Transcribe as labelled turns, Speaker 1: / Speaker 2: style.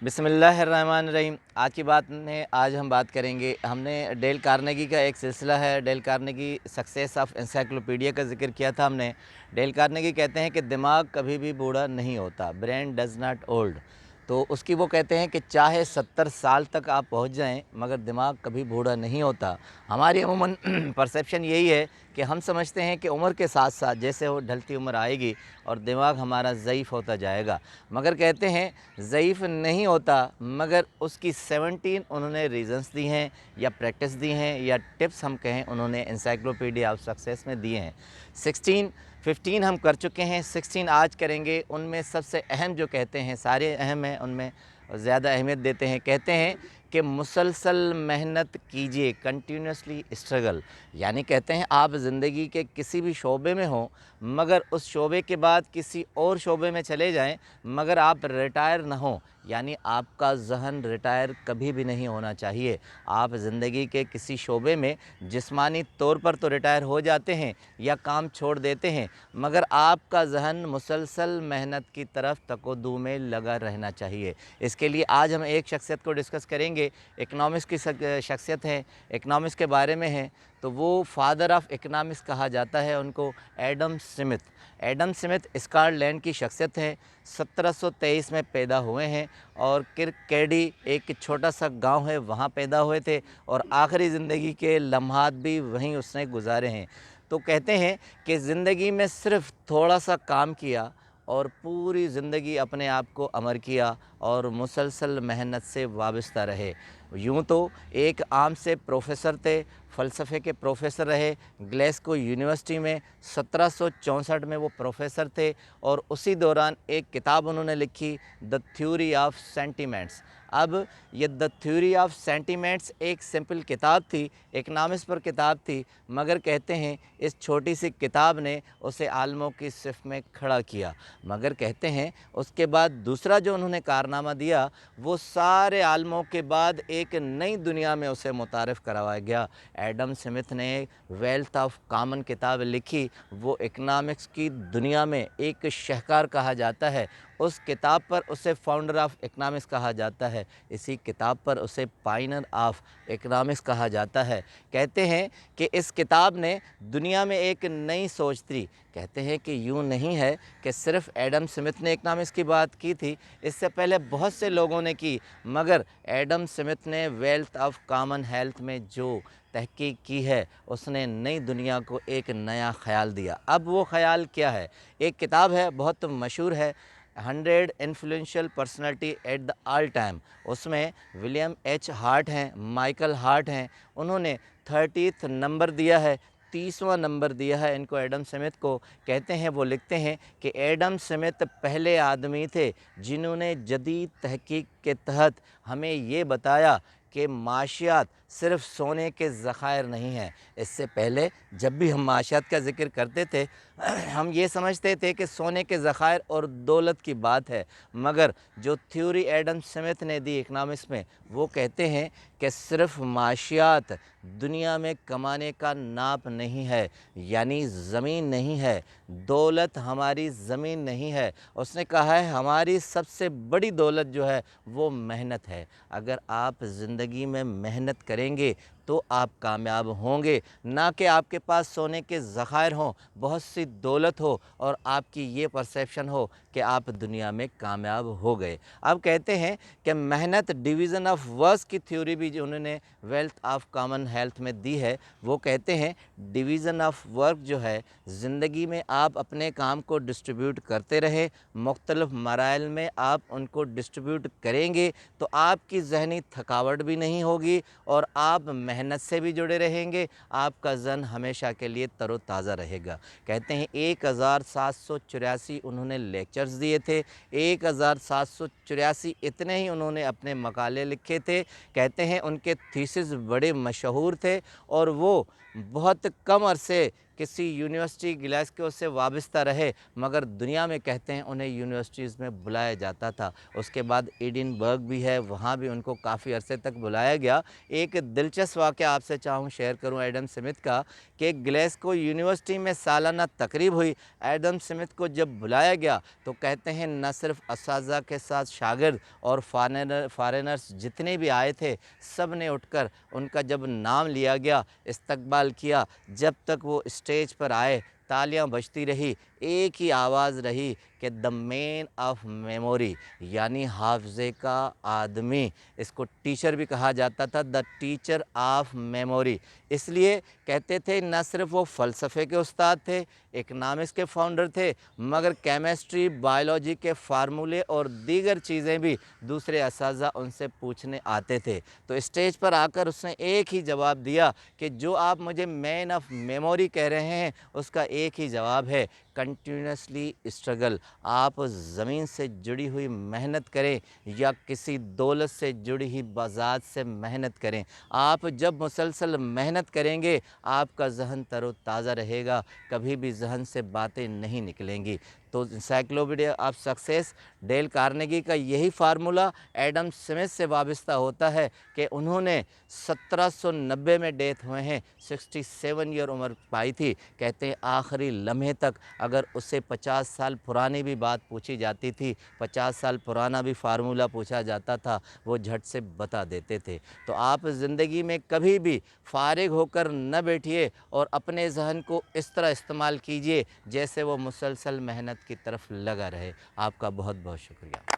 Speaker 1: बिस्मिल्लाहिर्रहमानिर्रहीम। आज की बात में आज हम बात करेंगे, हमने डेल कार्नेगी का एक सिलसिला है, Dale Carnegie success of encyclopedia का ज़िक्र किया था हमने। डेल कार्नेगी कहते हैं कि दिमाग कभी भी बूढ़ा नहीं होता, ब्रेन डज़ नॉट ओल्ड। तो उसकी वो कहते हैं कि चाहे 70 साल तक आप पहुंच जाएं मगर दिमाग कभी बूढ़ा नहीं होता। हमारी अमूमन परसेप्शन यही है कि हम समझते हैं कि उम्र के साथ साथ जैसे वो ढलती उम्र आएगी और दिमाग हमारा ज़ईफ़ होता जाएगा, मगर कहते हैं ज़ईफ़ नहीं होता, मगर उसकी 17 उन्होंने रीज़न्स दी हैं या प्रैक्टिस दी हैं या टिप्स हम कहें उन्होंने एनसाइक्लोपीडिया ऑफ सक्सेस में दिए हैं। 15 हम कर चुके हैं, 16 आज करेंगे। उनमें सबसे अहम जो कहते हैं, सारे अहम हैं, उनमें ज़्यादा अहमियत देते हैं। कहते हैं कि मुसलसल मेहनत कीजिए, कंटिन्यूसली स्ट्रगल। यानी कहते हैं आप ज़िंदगी के किसी भी शोबे में हों मगर उस शोबे के बाद किसी और शोबे में चले जाएं मगर आप रिटायर ना हों, यानी आपका ज़हन रिटायर कभी भी नहीं होना चाहिए। आप ज़िंदगी के किसी शोबे में जिस्मानी तौर पर तो रिटायर हो जाते हैं या काम छोड़ देते हैं, मगर आपका ज़हन मुसलसल मेहनत की तरफ तकोदू में लगा रहना चाहिए। इसके लिए आज हम एक शख्सियत को डिस्कस करेंगे। इकनॉमिक्स की शख्सियत है, इकनॉमिक्स के बारे में है, तो वो फादर ऑफ इकनॉमिक्स कहा जाता है उनको, Adam Smith. Adam Smith Scotland की शख्सियत हैं, 1723 में पैदा हुए हैं और किरकैडी एक छोटा सा गांव है, वहां पैदा हुए थे और आखिरी ज़िंदगी के लम्हात भी वहीं उसने गुजारे हैं। तो कहते हैं कि ज़िंदगी में सिर्फ़ थोड़ा सा काम किया और पूरी ज़िंदगी अपने आप को अमर किया और मुसलसल मेहनत से वाबस्ता रहे। यूँ तो एक आम से प्रोफ़ेसर थे, फ़लसफ़े के प्रोफ़ेसर रहे ग्लासगो यूनिवर्सिटी में। 1764 में वो प्रोफ़ेसर थे और उसी दौरान एक किताब उन्होंने लिखी, द थ्योरी ऑफ सेंटिमेंट्स। अब ये द थ्योरी ऑफ सेंटिमेंट्स एक सिंपल किताब थी, इकनॉमिक्स पर किताब थी, मगर कहते हैं इस छोटी सी किताब ने उसे आलमों की सिफ में खड़ा किया। मगर कहते हैं उसके बाद दूसरा जो उन्होंने कारनामा दिया, वो सारे आलमों के बाद एक नई दुनिया में उसे मुतारफ़ करवाया गया। एडम स्मिथ ने वेल्थ ऑफ कॉमन किताब लिखी, वो इकनॉमिक्स की दुनिया में एक शाहकार कहा जाता है। उस किताब पर उसे फाउंडर ऑफ इकनॉमिक्स कहा जाता है, इसी किताब पर उसे पायनियर ऑफ इकनॉमिक्स कहा जाता है। कहते हैं कि इस किताब ने दुनिया में एक नई सोच दी। कहते हैं कि यूँ नहीं है कि सिर्फ़ एडम स्मिथ ने इकनॉमिक्स की बात की थी, इससे पहले बहुत से लोगों ने की, मगर एडम स्मिथ ने वेल्थ ऑफ कॉमन हेल्थ में जो तहकीक की है, उसने नई दुनिया को एक नया ख़याल दिया। अब वो ख़याल क्या है? एक किताब है, बहुत मशहूर है, 100 influential personality at the all time. उसमें विलियम एच हार्ट हैं, माइकल हार्ट हैं, उन्होंने 30th नंबर दिया है, 30वां नंबर दिया है इनको, एडम स्मिथ को। कहते हैं, वो लिखते हैं कि एडम स्मिथ पहले आदमी थे जिन्होंने जदीद तहकीक के तहत हमें ये बताया कि माशियात सिर्फ़ सोने के ज़ख़ायर नहीं हैं। इससे पहले जब भी हम माशियात का ज़िक्र करते थे हम ये समझते थे कि सोने के ज़ख़ायर और दौलत की बात है, मगर जो थ्योरी एडम स्मिथ ने दी इकनॉमिक्स में, वो कहते हैं कि सिर्फ़ माशियात दुनिया में कमाने का नाप नहीं है, यानी ज़मीन नहीं है, दौलत हमारी ज़मीन नहीं है। उसने कहा है हमारी सबसे बड़ी दौलत जो है वो मेहनत है। अगर आप ज़िंदगी में मेहनत करेंगे तो आप कामयाब होंगे, ना कि आपके पास सोने के ज़ख़ायर हों, बहुत सी दौलत हो और आपकी ये परसेप्शन हो कि आप दुनिया में कामयाब हो गए। अब कहते हैं कि मेहनत डिवीज़न ऑफ वर्क की थ्योरी भी जो उन्होंने वेल्थ ऑफ कॉमन हेल्थ में दी है, वो कहते हैं डिवीज़न ऑफ वर्क जो है, ज़िंदगी में आप अपने काम को डिस्ट्रीब्यूट करते रहें, मुख्तलिफ़ मराइल में आप उनको डिस्ट्रीब्यूट करेंगे तो आपकी ज़हनी थकावट भी नहीं होगी और आप मेहनत से भी जुड़े रहेंगे, आपका ज़हन हमेशा के लिए तरोताज़ा रहेगा। कहते हैं 1784 उन्होंने लेक्चर्स दिए थे, 1784 इतने ही उन्होंने अपने मकाले लिखे थे। कहते हैं उनके थीसिस बड़े मशहूर थे और वो बहुत कम अरसे किसी यूनिवर्सिटी ग्लासगो से वाबस्ता रहे, मगर दुनिया में कहते हैं उन्हें यूनिवर्सिटीज़ में बुलाया जाता था। उसके बाद एडिनबर्ग भी है, वहाँ भी उनको काफ़ी अरसे तक बुलाया गया। एक दिलचस्प वाक़या आपसे चाहूँ शेयर करूँ एडम स्मिथ का, कि ग्लासगो यूनिवर्सिटी में सालाना तकरीब हुई। एडम स्मिथ को जब बुलाया गया तो कहते हैं न सिर्फ असातिज़ा के साथ शागिर्द और फ़ॉरेनर्स जितने भी आए थे, सब ने उठकर उनका जब नाम लिया गया, इस्तकबाल किया। जब तक वो स्टेज पर आए तालियां बजती रही, एक ही आवाज़ रही कि द मैन ऑफ मेमोरी, यानी हाफजे का आदमी। इसको टीचर भी कहा जाता था, द टीचर ऑफ मेमोरी। इसलिए कहते थे न सिर्फ वो फ़लसफ़े के उस्ताद थे, इकनॉमिक्स के फाउंडर थे, मगर केमिस्ट्री, बायोलॉजी के फार्मूले और दीगर चीज़ें भी दूसरे असातिज़ा उनसे पूछने आते थे। तो स्टेज पर आकर उसने एक ही जवाब दिया कि जो आप मुझे मैन ऑफ मेमोरी कह रहे हैं, उसका एक ही जवाब है, कंटिन्यूसली स्ट्रगल। आप ज़मीन से जुड़ी हुई मेहनत करें या किसी दौलत से जुड़ी हुई बाज़ात से मेहनत करें, आप जब मुसलसल मेहनत करेंगे आपका ज़हन तरोताज़ा रहेगा, कभी भी ज़हन से बातें नहीं निकलेंगी। तो encyclopedia of success Dale Carnegie का यही फार्मूला एडम स्मिथ से वाबस्ता होता है कि उन्होंने 1790 में डेथ हुए हैं, 67 ईयर उम्र पाई थी। कहते हैं आखिरी लम्हे तक अगर उससे 50 साल पुरानी भी बात पूछी जाती थी, 50 साल पुराना भी फार्मूला पूछा जाता था, वो झट से बता देते थे। तो आप ज़िंदगी में कभी भी फ़ारिग होकर न बैठिए और अपने ज़हन को इस तरह इस्तेमाल कीजिए जैसे वो मुसलसल मेहनत की तरफ लगा रहे। आपका बहुत बहुत शुक्रिया।